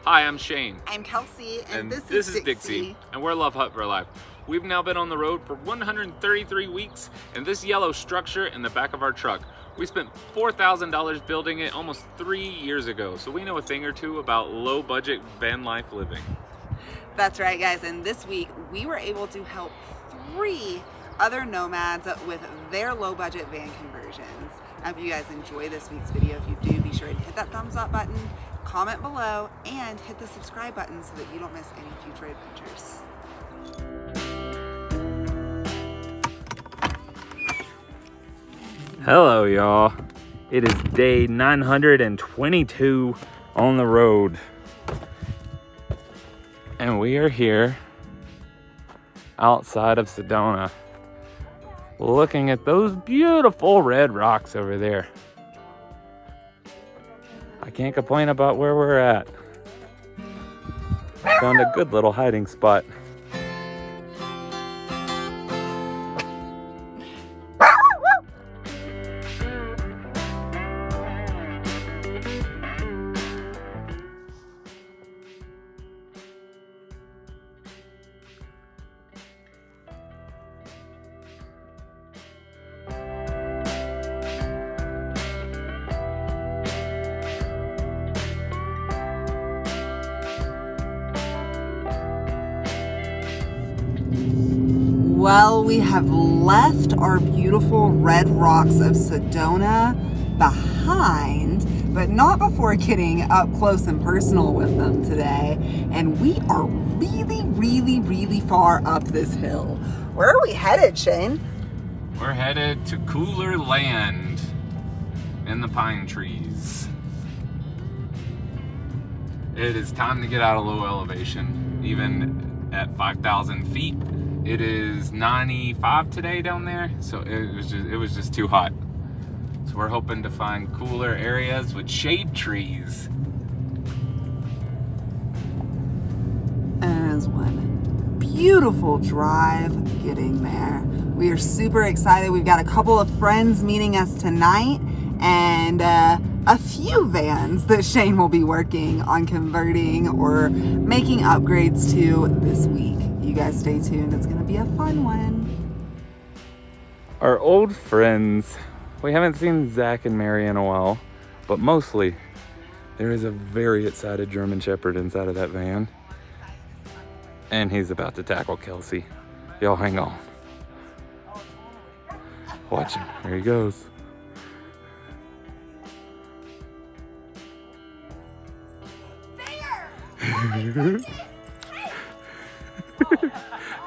Hi, I'm Shane. I'm Kelsey, And this is Dixie. And we're Love Hut for Life. We've now been on the road for 133 weeks in this yellow structure in the back of our truck. We spent $4,000 building it almost 3 years ago, so we know a thing or two about low budget van life living. That's right, guys, and this week we were able to help 3 other nomads with their low budget van conversions. I hope you guys enjoy this week's video. If you do, be sure to hit that thumbs up button, comment below, and hit the subscribe button so that you don't miss any future adventures. Hello, y'all. It is day 922 on the road. And we are here outside of Sedona, looking at those beautiful red rocks over there. I can't complain about where we're at. Found a good little hiding spot. Well, we have left our beautiful red rocks of Sedona behind, but not before getting up close and personal with them today. And we are really far up this hill. Where are we headed, Shane? We're headed to cooler land in the pine trees. It is time to get out of low elevation, even at 5,000 feet. It is 95 today down there, so it was just too hot. So we're hoping to find cooler areas with shade trees. And it is one beautiful drive getting there. We are super excited. We've got a couple of friends meeting us tonight and a few vans that Shane will be working on converting or making upgrades to this week. You guys stay tuned. It's going to be a fun one. Our old friends. We haven't seen Zack and Mary in a while, but mostly there is a very excited German Shepherd inside of that van. And he's about to tackle Kelsey. Y'all hang on. Watch him. There he goes. There!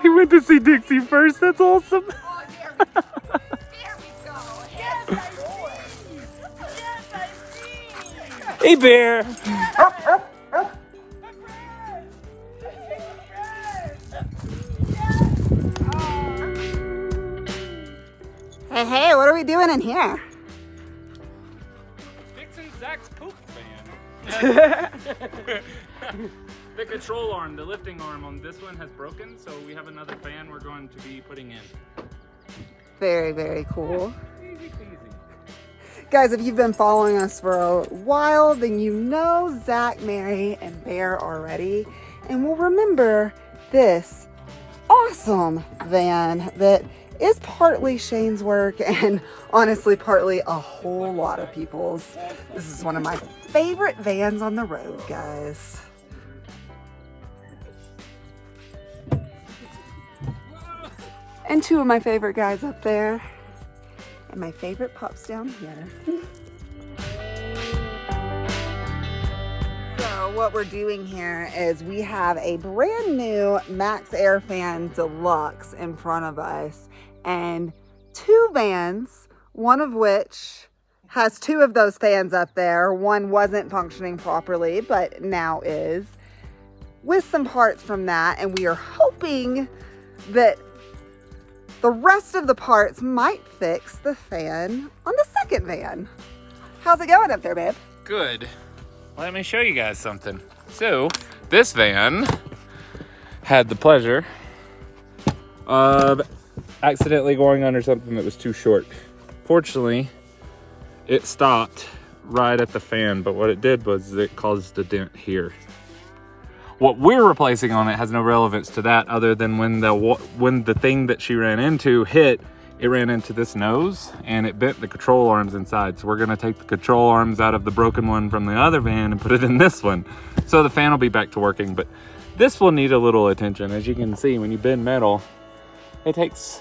He went to see Dixie first. That's awesome. Oh, there we go. Yes, I see. Yes, I see. Hey, Bear. Hey, what are we doing in here? Fixing Zack's poop van. The control arm, the lifting arm on this one has broken, so we have another fan we're going to be putting in. Very cool. Easy peasy. Guys, if you've been following us for a while, then you know Zack, Mary, and Bear already, and will remember this awesome van that is partly Shane's work and honestly partly a whole lot of people's. This is one of my favorite vans on the road, guys. And 2 of my favorite guys up there. And my favorite pups down here. So what we're doing here is we have a brand new Max Air Fan Deluxe in front of us. And 2 vans, one of which has 2 of those fans up there. One wasn't functioning properly, but now is. With some parts from that, and we are hoping that the rest of the parts might fix the fan on the second van. How's it going up there, babe? Good. Let me show you guys something. So, this van had the pleasure of accidentally going under something that was too short. Fortunately, it stopped right at the fan, but what it did was it caused a dent here. what we're replacing on it has no relevance to that, other than when the thing that she ran into hit, it ran into this nose and it bent the control arms inside. So we're gonna take the control arms out of the broken one from the other van and put it in this one. So the fan will be back to working, but this will need a little attention. As you can see, when you bend metal, it takes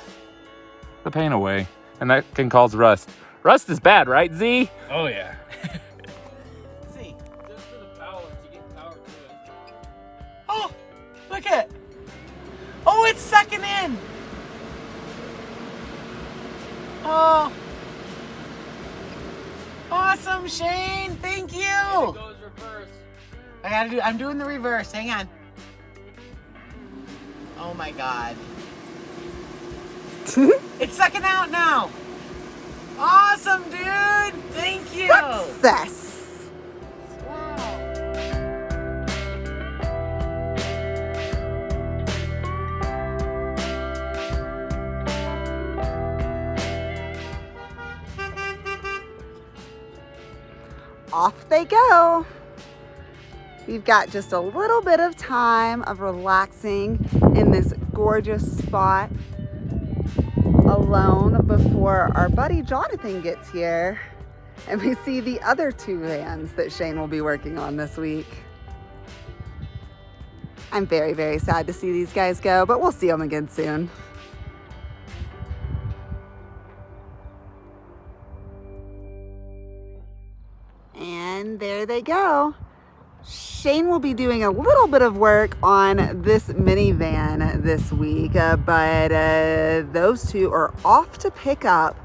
the paint away, and that can cause rust. Rust is bad, right, Z? Oh yeah. Z, just for the power, to get power to it. Oh, look at it. Oh, it's sucking in. Oh. Awesome, Shane. Thank you. It goes reverse. I'm doing the reverse. Hang on. Oh my God. It's sucking out now. Awesome, dude. Thank you. Success. Wow. Off they go. We've got just a little bit of time of relaxing in this gorgeous spot alone before our buddy Johnathan gets here and we see the other two vans that Shane will be working on this week. I'm very, very sad to see these guys go, but we'll see them again soon. And there they go. Shane will be doing a little bit of work on this minivan this week, but those two are off to pick up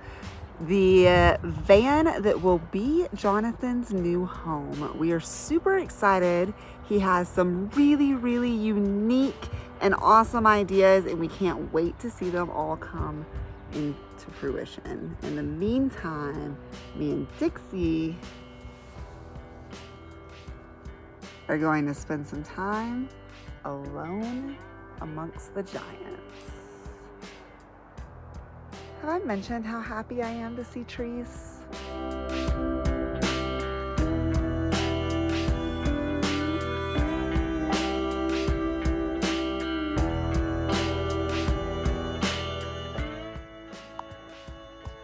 the van that will be Johnathan's new home. We are super excited. He has some really, really unique and awesome ideas, and we can't wait to see them all come into fruition. In the meantime, me and Dixie are going to spend some time alone amongst the giants. Have I mentioned how happy I am to see trees?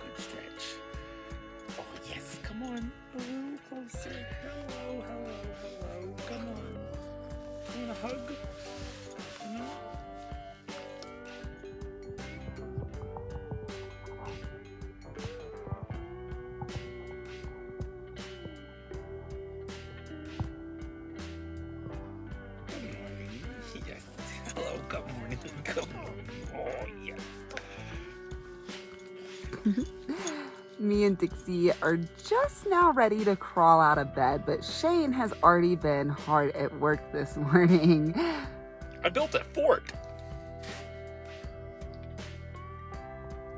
Good stretch. Oh yes, come on. A little closer. Hello, hello, hello. Come on. You want a hug? No? Good morning. Yes. Hello, good morning. Good morning. Oh, yes. Me and Dixie are just now ready to crawl out of bed, but Shane has already been hard at work this morning. I built a fort.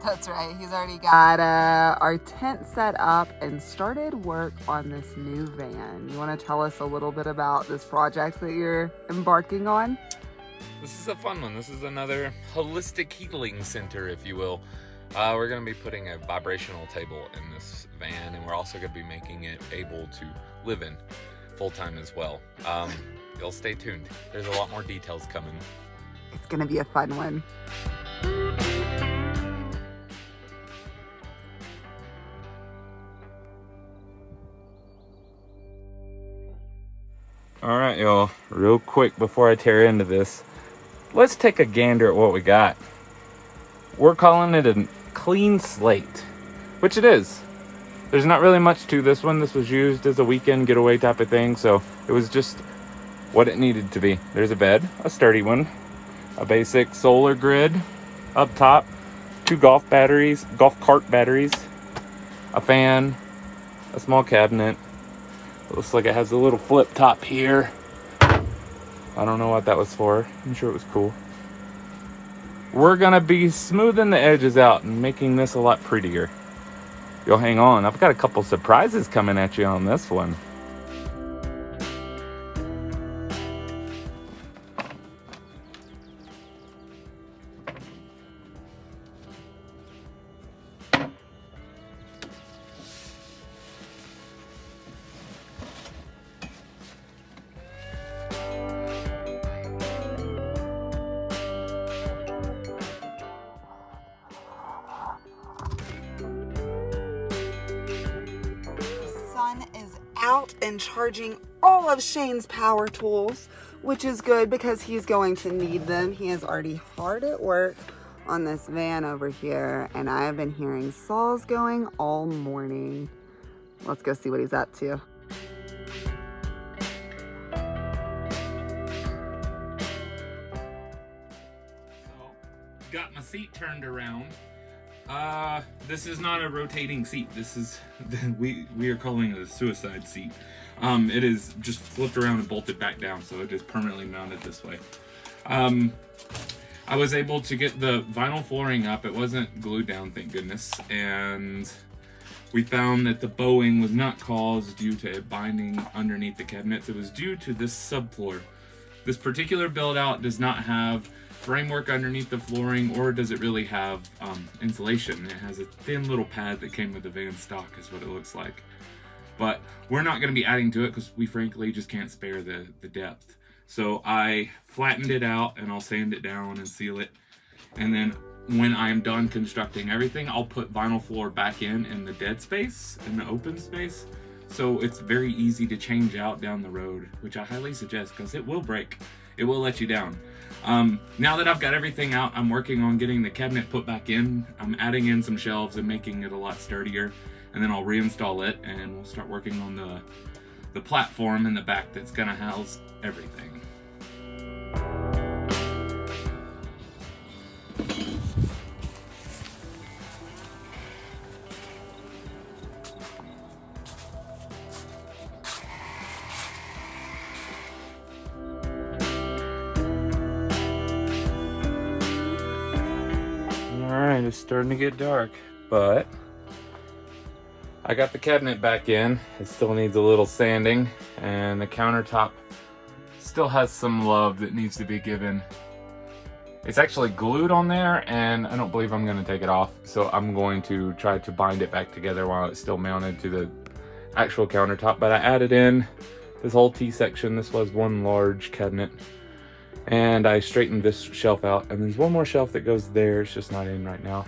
That's right, he's already got our tent set up and started work on this new van. You want to tell us a little bit about this project that you're embarking on? This is a fun one. This is another holistic healing center, if you will. We're going to be putting a vibrational table in this van, and we're also going to be making it able to live in full-time as well. You'll stay tuned. There's a lot more details coming. It's going to be a fun one. All right, y'all, real quick before I tear into this, let's take a gander at what we got. We're calling it a clean slate, which it is. There's not really much to this one. This was used as a weekend getaway type of thing, so it was just what it needed to be. There's a bed, a sturdy one, a basic solar grid up top, 2 golf cart batteries, a fan, a small cabinet. It looks like it has a little flip top here. I don't know what that was for. I'm sure it was cool. We're gonna be smoothing the edges out and making this a lot prettier. You'll hang on. I've got a couple surprises coming at you on this one. out and charging all of Shane's power tools, which is good because he's going to need them. He is already hard at work on this van over here, and I have been hearing saws going all morning. Let's go see what he's up to. Got my seat turned around. This is not a rotating seat. This is, we are calling it a suicide seat. It is just flipped around and bolted back down, so it is permanently mounted this way. I was able to get the vinyl flooring up. It wasn't glued down, thank goodness, and we found that the bowing was not caused due to it binding underneath the cabinets. It was due to this subfloor. This particular build out does not have framework underneath the flooring, or does it really have insulation. It has a thin little pad that came with the van stock is what it looks like. But we're not going to be adding to it because we frankly just can't spare the depth. So I flattened it out and I'll sand it down and seal it. And then when I'm done constructing everything, I'll put vinyl floor back in the dead space, in the open space. So it's very easy to change out down the road, which I highly suggest because it will break. It will let you down. Now that I've got everything out, I'm working on getting the cabinet put back in. I'm adding in some shelves and making it a lot sturdier. And then I'll reinstall it and we'll start working on the platform in the back that's gonna house everything. Alright, it's starting to get dark, but I got the cabinet back in. It still needs a little sanding, and the countertop still has some love that needs to be given. It's actually glued on there, and I don't believe I'm going to take it off, so I'm going to try to bind it back together while it's still mounted to the actual countertop. But I added in this whole T-section. This was one large cabinet, and I straightened this shelf out, and there's one more shelf that goes there. It's just not in right now.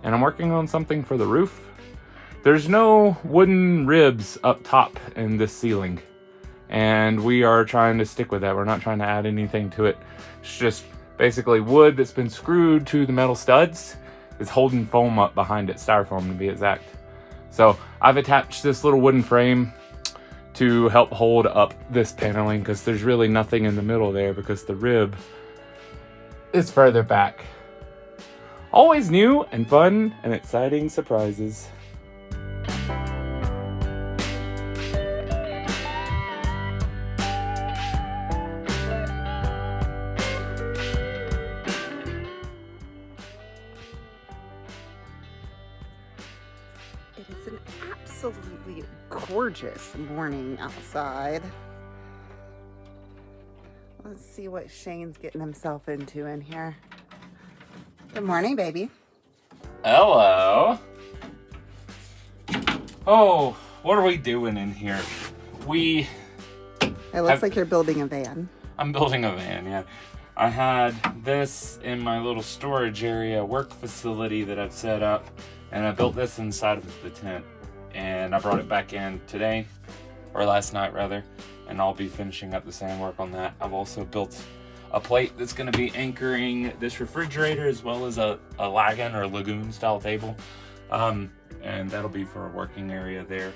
And I'm working on something for the roof. There's no wooden ribs up top in this ceiling, and we are trying to stick with that. We're not trying to add anything to it. It's just basically wood that's been screwed to the metal studs. It's holding foam up behind it, styrofoam to be exact. So I've attached this little wooden frame to help hold up this paneling because there's really nothing in the middle there because the rib is further back. Always new and fun and exciting surprises. It is an absolutely gorgeous morning outside. Let's see what Shane's getting himself into in here. Good morning, baby. Hello. Oh, what are we doing in here? It looks like you're building a van. I'm building a van, yeah. I had this in my little storage area, work facility that I've set up, and I built this inside of the tent. And I brought it back in today, or last night rather, and I'll be finishing up the sand work on that. I've also built a plate that's going to be anchoring this refrigerator as well as a lagoon or lagoon style table, and that'll be for a working area there.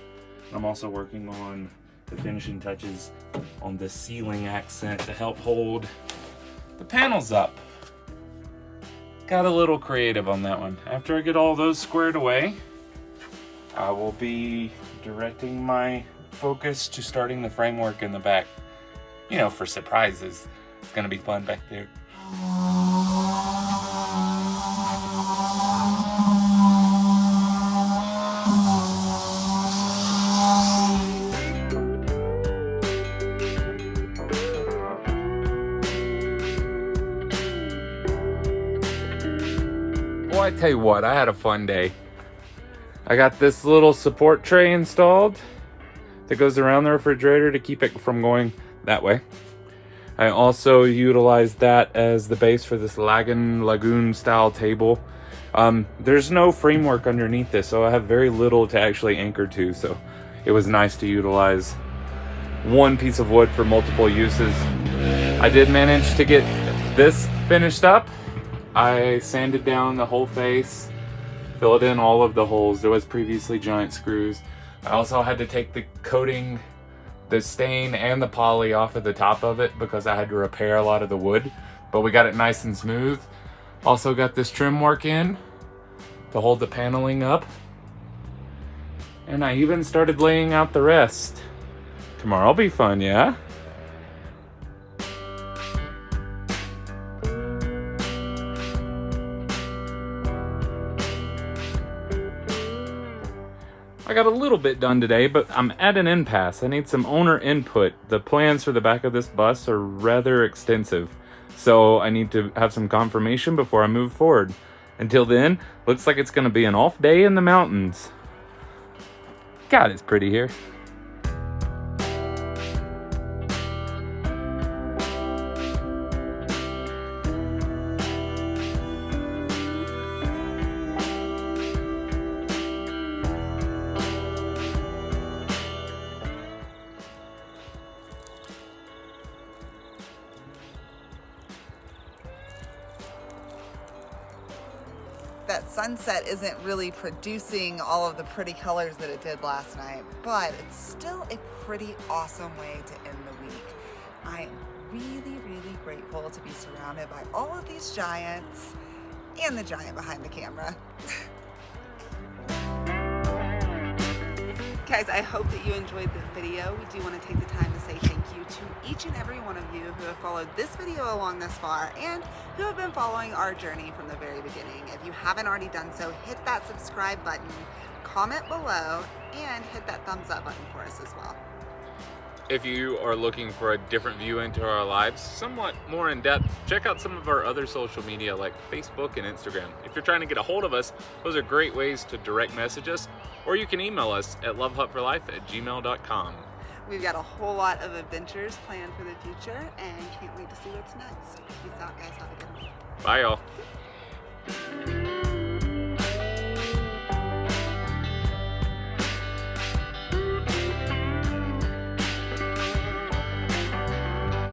I'm also working on the finishing touches on the ceiling accent to help hold the panels up. Got a little creative on that one. After I get all those squared away, I will be directing my focus to starting the framework in the back. You know, for surprises. It's gonna be fun back there. Boy, I tell you what, I had a fun day. I got this little support tray installed that goes around the refrigerator to keep it from going that way. I also utilized that as the base for this lagoon style table. There's no framework underneath this, so I have very little to actually anchor to. So it was nice to utilize one piece of wood for multiple uses. I did manage to get this finished up. I sanded down the whole face, filled in all of the holes. There was previously giant screws. I also had to take the coating, the stain and the poly off of the top of it because I had to repair a lot of the wood, but we got it nice and smooth. Also got this trim work in to hold the paneling up. And I even started laying out the rest. Tomorrow'll be fun, yeah? I got a little bit done today, but I'm at an impasse. I need some owner input. The plans for the back of this bus are rather extensive, so I need to have some confirmation before I move forward. Until then, looks like it's gonna be an off day in the mountains. God, it's pretty here. That sunset isn't really producing all of the pretty colors that it did last night, but it's still a pretty awesome way to end the week. I am really, really grateful to be surrounded by all of these giants and the giant behind the camera. Guys, I hope that you enjoyed the video. We do want to take the time to say thank you to each and every one of you who have followed this video along this far and who have been following our journey from the very beginning. If you haven't already done so, hit that subscribe button, comment below, and hit that thumbs up button for us as well. If you are looking for a different view into our lives, somewhat more in depth, check out some of our other social media like Facebook and Instagram. If you're trying to get a hold of us, those are great ways to direct message us, or you can email us at lovehutforlife@gmail.com. We've got a whole lot of adventures planned for the future and can't wait to see what's next. Peace out, guys. Have a good one. Bye, y'all.